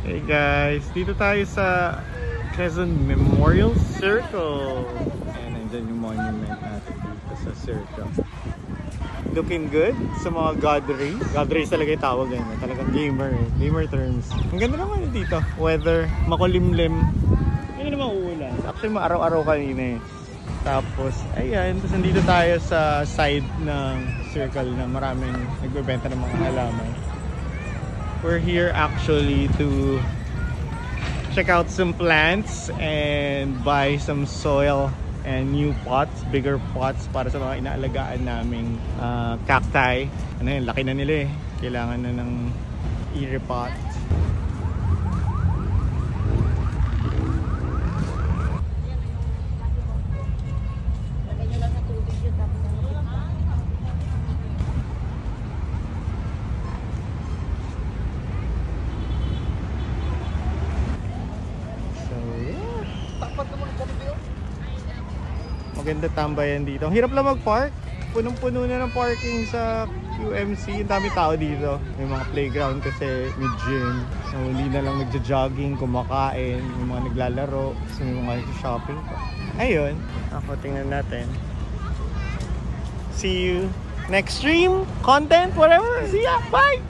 Hey guys, dito tayo sa Quezon Memorial Circle. Ayan, nandyan yung monument natin dito sa Circle. Looking good sa mga God rays. God rays talaga yung tawag ganyan. Talagang gamer eh. Gamer terms. Ang ganda naman dito. Weather, makulimlim. Hindi naman uulan. Actually, araw-araw kanina eh. Tapos, ayan. Tapos nandito tayo sa side ng Circle na maraming nagbebenta ng mga halaman. We're here actually to check out some plants and buy some soil and new pots, bigger pots para sa mga inaalagaan naming cacti. Ano yun, laki na nila eh. Kailangan na ng i-repot. Maganda tambayan dito. Ang hirap lang mag-park. Punong-puno na ng parking sa QMC. Ang dami tao dito. May mga playground kasi may gym. So hindi na lang nagja-jogging, kumakain, may mga naglalaro. So may mga shopping pa. Ayun. Ako, tingnan natin. See you next stream, content, whatever. See ya. Bye!